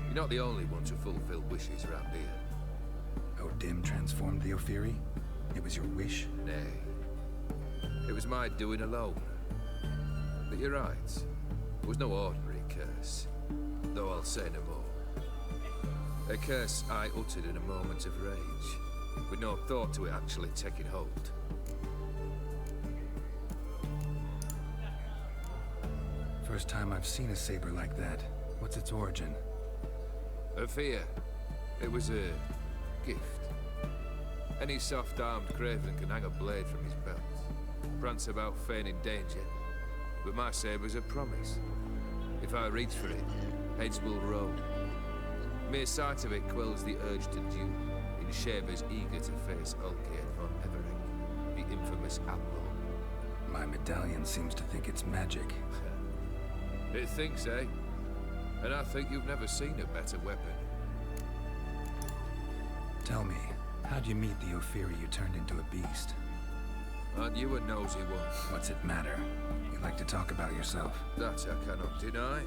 You're not the only one to fulfill wishes around here. Dim transformed the Ophiri? It was your wish? Nay. It was my doing alone. But you're right. It was no ordinary curse. Though I'll say no more. A curse I uttered in a moment of rage, with no thought to it actually taking hold. First time I've seen a saber like that. What's its origin? A fear. It was a gift. Any soft-armed craven can hang a blade from his belt, prance about feigning danger, but my saber's a promise. If I reach for it, heads will roll. Mere sight of it quells the urge to duel, in shavers eager to face Ulkir von Everett, the infamous outlaw. My medallion seems to think it's magic. It thinks, eh? And I think you've never seen a better weapon. Tell me, how'd you meet the Ophiri you turned into a beast? Aren't you a nosy one? What's it matter? You like to talk about yourself. That I cannot deny.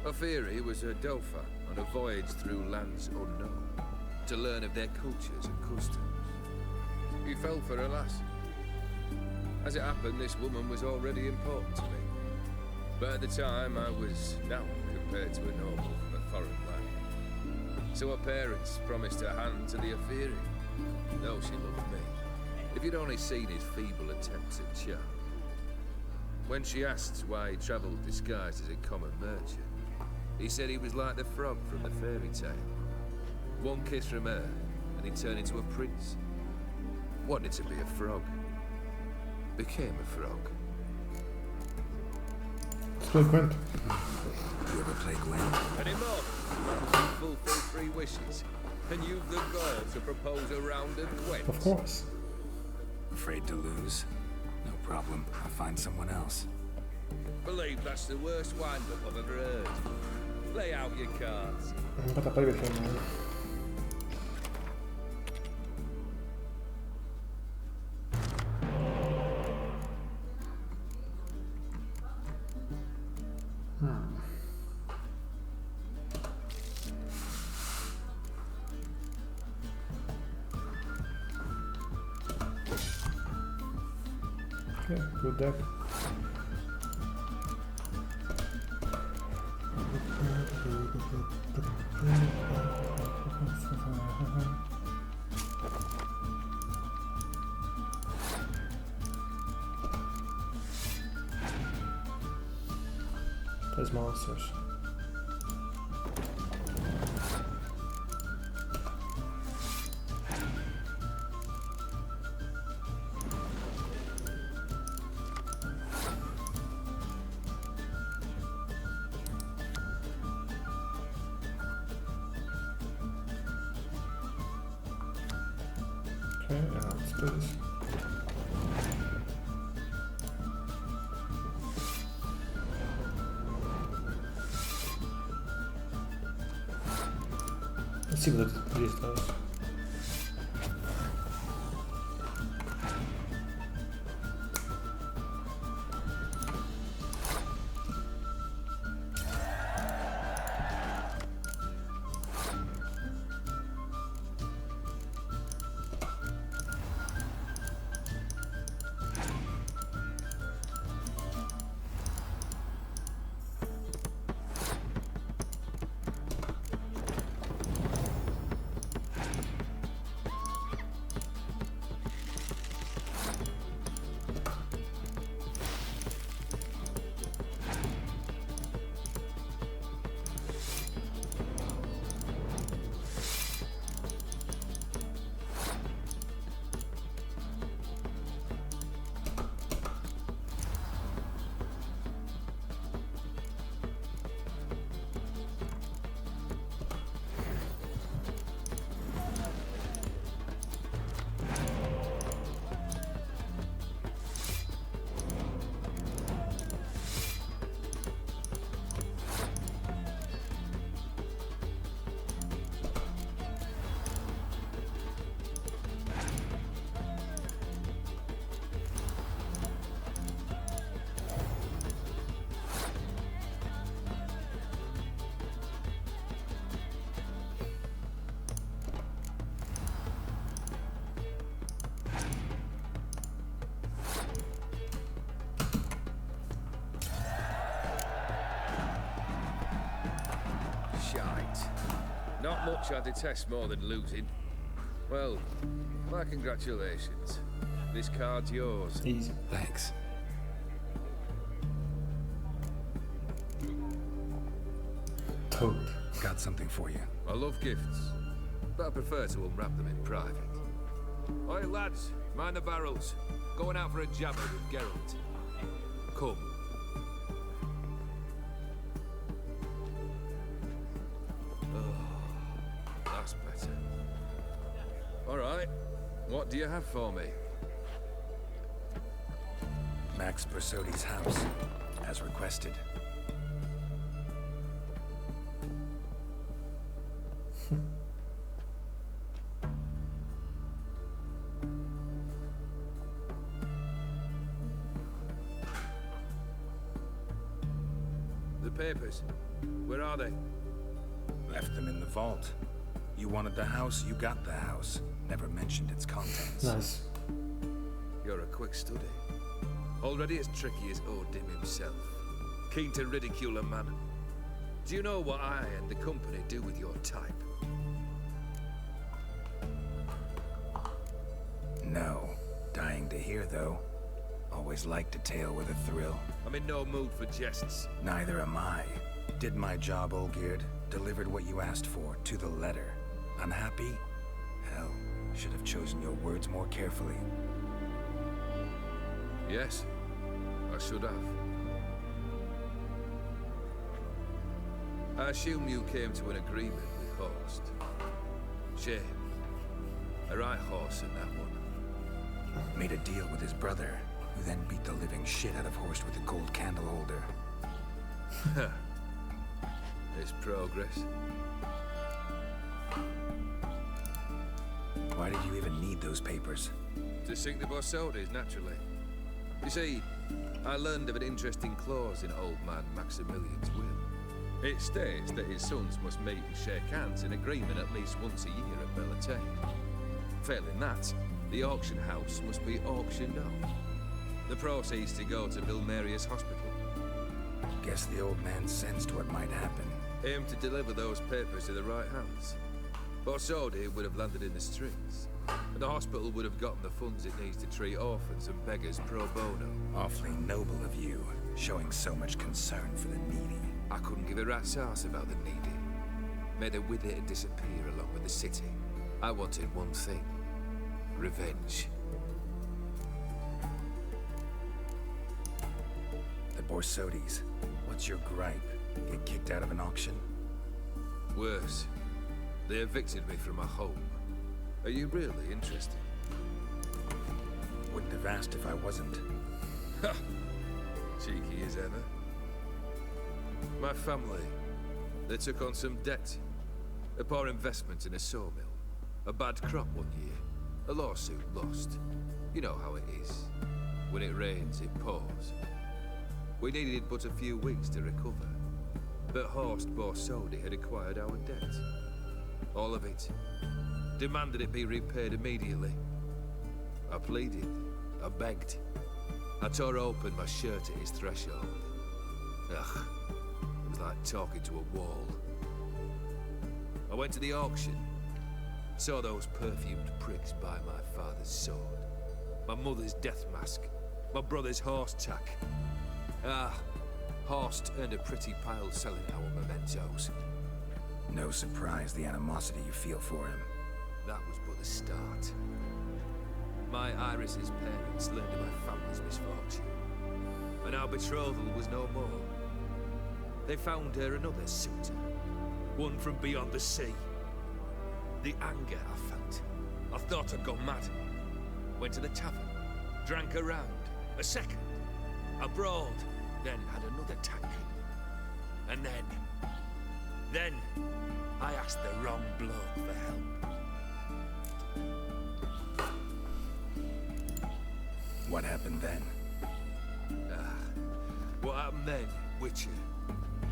Ophiri was a Dauphin on a voyage through lands unknown, to learn of their cultures and customs. He fell for a lass. As it happened, this woman was already important to me. But at the time, I was now compared to a noble from a foreign land. So her parents promised her hand to the Ophiri, though she loved me. If you'd only seen his feeble attempts at charm. When she asked why he travelled disguised as a common merchant, he said he was like the frog from the fairy tale. One kiss from her, and he turned into a prince. Wanted to be a frog. Became a frog. Let's play Gwent. You ever play Gwent? Anymore? Fulfill 3 wishes, and you've the gall to propose a round of Gwent. Of course. Afraid to lose? No problem. I'll find someone else. Believe that's the worst wind-up I've ever heard. Lay out your cards. I'm gonna play with him, man. Okay, good deck. There's monsters. Okay, let's do this. Let's see what this does. Not much I detest more than losing. Well, my congratulations. This card's yours. Easy. Thanks. Toad. Got something for you. I love gifts, but I prefer to unwrap them in private. Oi, lads, mind the barrels. Going out for a jabber with Geralt. Come. That's better. All right. What do you have for me? Max Borsodi's house, as requested. The papers. Where are they? Left them in the vault. You wanted the house, you got the house. Never mentioned its contents. Nice. You're a quick study. Already as tricky as Odin himself. Keen to ridicule a man. Do you know what I and the company do with your type? No. Dying to hear, though. Always liked a tale with a thrill. I'm in no mood for jests. Neither am I. Did my job, Olgierd. Delivered what you asked for, to the letter. Unhappy? Hell, should have chosen your words more carefully. Yes, I should have. I assume you came to an agreement with Horst. Shame. A right horse in that one. Made a deal with his brother, who then beat the living shit out of Horst with a gold candle holder. It's progress. Why did you even need those papers? To sink the Borsodis, naturally. You see, I learned of an interesting clause in old man Maximilian's will. It states that his sons must meet and shake hands in agreement at least once a year at Bellatane. Failing that, the auction house must be auctioned off. The proceeds to go to Bill Marius Hospital. Guess the old man sensed what might happen. Aim to deliver those papers to the right hands. Borsodi would have landed in the streets, and the hospital would have gotten the funds it needs to treat orphans and beggars pro bono. Awfully noble of you, showing so much concern for the needy. I couldn't give a rat's ass about the needy. Made her with it and disappear along with the city. I wanted one thing. Revenge. The Borsodis. What's your gripe? Get kicked out of an auction? Worse. They evicted me from my home. Are you really interested? Wouldn't have asked if I wasn't. Ha! Cheeky as ever. My family, they took on some debt. A poor investment in a sawmill. A bad crop one year. A lawsuit lost. You know how it is. When it rains, it pours. We needed but a few weeks to recover. But Horst Borsodi had acquired our debt. All of it. Demanded it be repaid immediately. I pleaded. I begged. I tore open my shirt at his threshold. Ugh. It was like talking to a wall. I went to the auction. Saw those perfumed pricks buy my father's sword. My mother's death mask. My brother's horse tack. Horst earned a pretty pile selling our mementos. No surprise the animosity you feel for him. That was but the start. My Iris's parents learned of my family's misfortune. And our betrothal was no more. They found her another suitor. One from beyond the sea. The anger I felt. I thought I'd gone mad. Went to the tavern. Drank a round. A second. I brawled. Then had another tankard. And then I asked the wrong bloke for help. What happened then? What happened then, Witcher,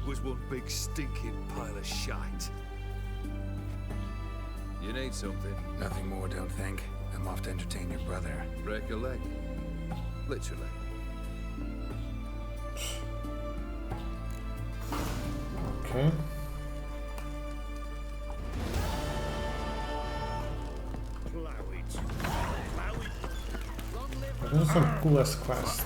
was one big stinking pile of shite. You need something? Nothing more, don't think. I'm off to entertain your brother. Break a leg. Literally. Okay. Those are some cool-ass quests.